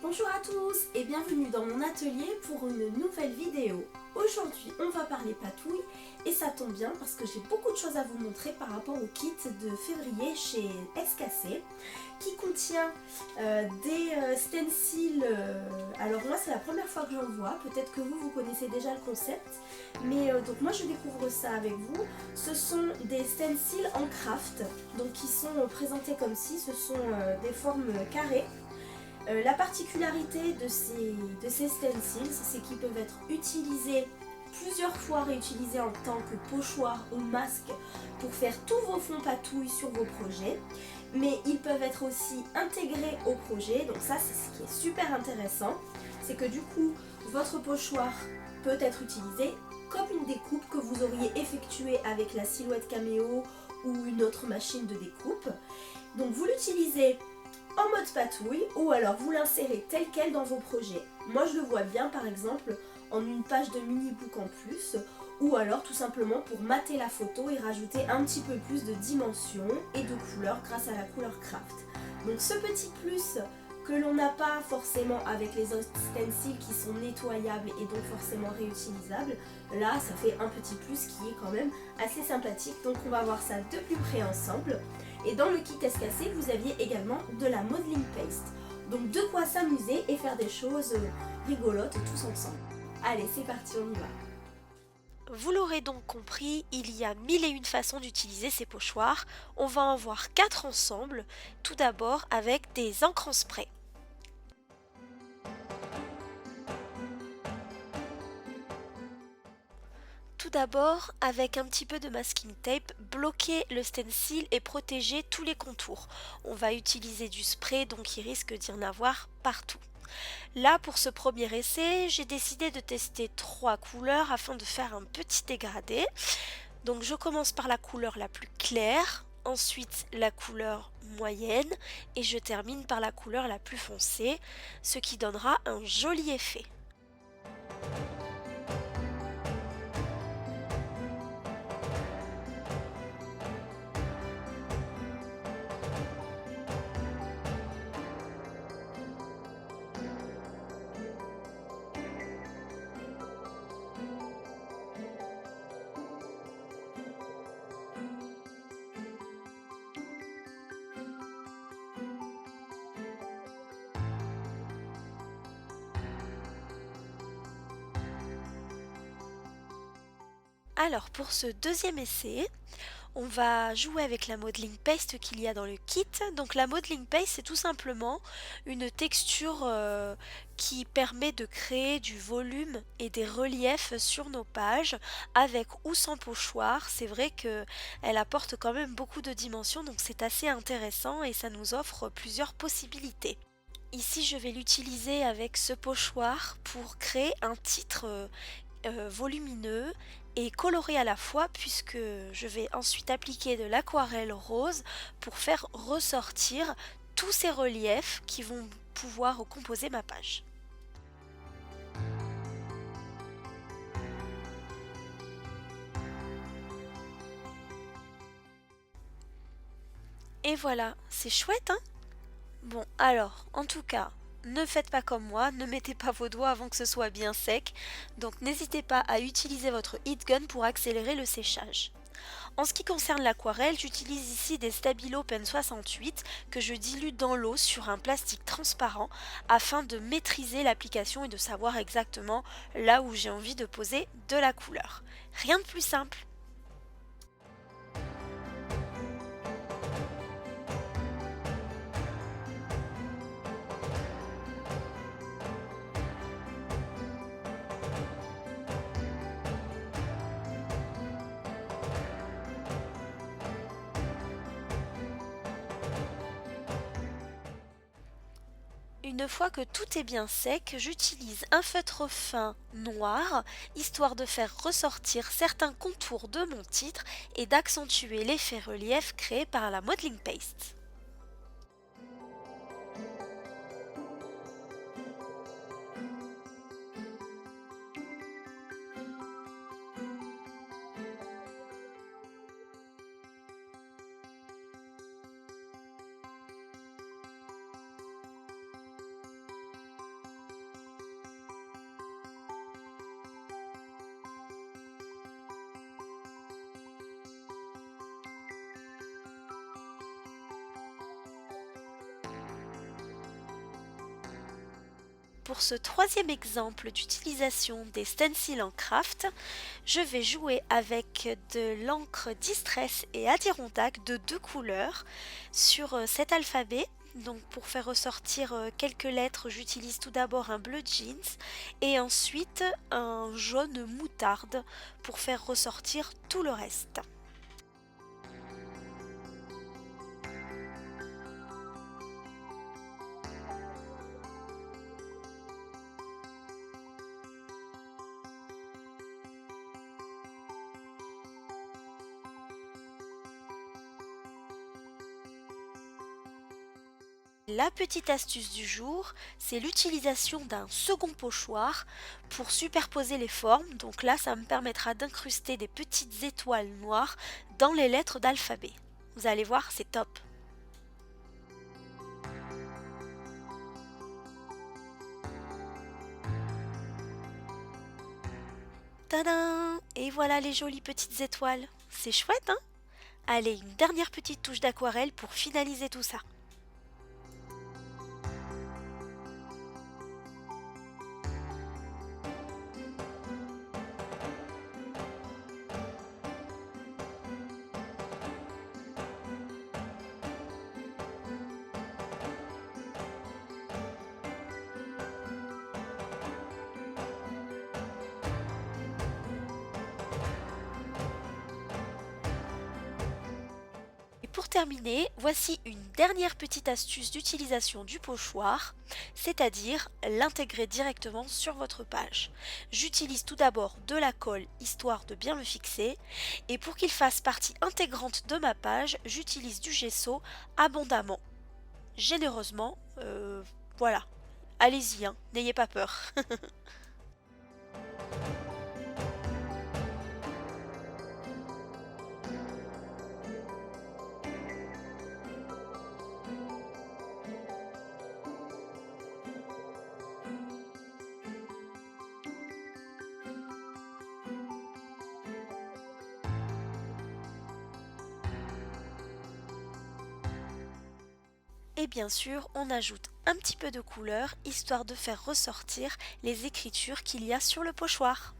Bonjour à tous et bienvenue dans mon atelier pour une nouvelle vidéo. Aujourd'hui on va parler patouille et ça tombe bien parce que j'ai beaucoup de choses à vous montrer par rapport au kit de février chez SKC qui contient des stencils. Alors moi c'est la première fois que j'en vois, peut-être que vous connaissez déjà le concept, mais donc moi je découvre ça avec vous. Ce sont des stencils en craft, donc qui sont présentés comme si ce sont des formes carrées. La particularité de ces stencils, c'est qu'ils peuvent être utilisés plusieurs fois, réutilisés en tant que pochoir ou masque pour faire tous vos fonds patouilles sur vos projets, mais ils peuvent être aussi intégrés au projet. Donc ça, c'est ce qui est super intéressant, c'est que du coup votre pochoir peut être utilisé comme une découpe que vous auriez effectuée avec la silhouette caméo ou une autre machine de découpe. Donc vous l'utilisez en mode patouille ou alors vous l'insérez tel quel dans vos projets. Moi je le vois bien par exemple en une page de mini-book en plus, ou alors tout simplement pour mater la photo et rajouter un petit peu plus de dimension et de couleur grâce à la couleur craft. Donc ce petit plus que l'on n'a pas forcément avec les autres stencils qui sont nettoyables et donc forcément réutilisables, là ça fait un petit plus qui est quand même assez sympathique. Donc on va voir ça de plus près ensemble. Et dans le kit SKC, vous aviez également de la modeling paste. Donc de quoi s'amuser et faire des choses rigolotes tous ensemble. Allez, c'est parti, on y va. Vous l'aurez donc compris, il y a mille et une façons d'utiliser ces pochoirs. On va en voir 4 ensemble. Tout d'abord avec des encres en spray. Tout d'abord, avec un petit peu de masking tape, bloquer le stencil et protéger tous les contours. On va utiliser du spray, donc il risque d'y en avoir partout. Là, pour ce premier essai, j'ai décidé de tester 3 couleurs afin de faire un petit dégradé. Donc je commence par la couleur la plus claire, ensuite la couleur moyenne et je termine par la couleur la plus foncée, ce qui donnera un joli effet. Alors pour ce deuxième essai, on va jouer avec la modeling paste qu'il y a dans le kit. Donc la modeling paste, c'est tout simplement une texture qui permet de créer du volume et des reliefs sur nos pages avec ou sans pochoir. C'est vrai qu'elle apporte quand même beaucoup de dimensions, donc c'est assez intéressant et ça nous offre plusieurs possibilités. Ici, je vais l'utiliser avec ce pochoir pour créer un titre volumineux et coloré à la fois, puisque je vais ensuite appliquer de l'aquarelle rose pour faire ressortir tous ces reliefs qui vont pouvoir composer ma page. Et voilà, c'est chouette, hein? Bon, alors, en tout cas, ne faites pas comme moi, ne mettez pas vos doigts avant que ce soit bien sec, donc n'hésitez pas à utiliser votre heat gun pour accélérer le séchage. En ce qui concerne l'aquarelle, j'utilise ici des Stabilo Pen 68 que je dilue dans l'eau sur un plastique transparent afin de maîtriser l'application et de savoir exactement là où j'ai envie de poser de la couleur. Rien de plus simple. Une fois que tout est bien sec, j'utilise un feutre fin noir, histoire de faire ressortir certains contours de mon titre et d'accentuer l'effet relief créé par la modeling paste. pour ce troisième exemple d'utilisation des stencils en craft, je vais jouer avec de l'encre Distress et Adirondack de 2 couleurs sur cet alphabet. Donc pour faire ressortir quelques lettres, j'utilise tout d'abord un bleu jeans et ensuite un jaune moutarde pour faire ressortir tout le reste. La petite astuce du jour, c'est l'utilisation d'un second pochoir pour superposer les formes. Donc là, ça me permettra d'incruster des petites étoiles noires dans les lettres d'alphabet. Vous allez voir, c'est top. Tadam! Et voilà les jolies petites étoiles. C'est chouette, hein? Allez, une dernière petite touche d'aquarelle pour finaliser tout ça. Et pour terminer, voici une dernière petite astuce d'utilisation du pochoir, c'est-à-dire l'intégrer directement sur votre page. J'utilise tout d'abord de la colle histoire de bien me fixer et pour qu'il fasse partie intégrante de ma page, j'utilise du gesso abondamment, généreusement, voilà. Allez-y, hein, n'ayez pas peur. Et bien sûr, on ajoute un petit peu de couleur, histoire de faire ressortir les écritures qu'il y a sur le pochoir.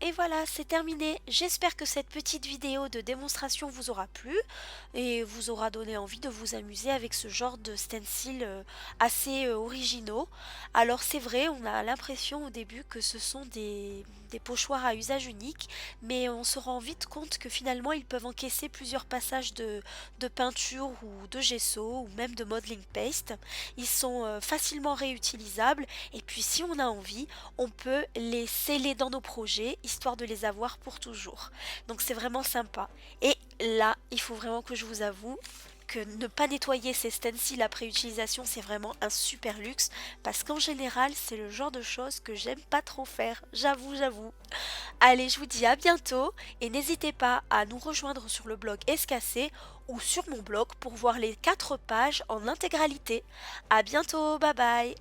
Et voilà, c'est terminé. J'espère que cette petite vidéo de démonstration vous aura plu et vous aura donné envie de vous amuser avec ce genre de stencils assez originaux. Alors c'est vrai, on a l'impression au début que ce sont des pochoirs à usage unique, mais on se rend vite compte que finalement ils peuvent encaisser plusieurs passages de peinture ou de gesso ou même de modeling paste. Ils sont facilement réutilisables et puis si on a envie, on peut les sceller dans nos projets histoire de les avoir pour toujours. Donc c'est vraiment sympa. Et là, il faut vraiment que je vous avoue que ne pas nettoyer ces stencils après utilisation, c'est vraiment un super luxe parce qu'en général, c'est le genre de choses que j'aime pas trop faire. J'avoue. Allez, je vous dis à bientôt et n'hésitez pas à nous rejoindre sur le blog Escassé ou sur mon blog pour voir les 4 pages en intégralité. À bientôt, bye bye!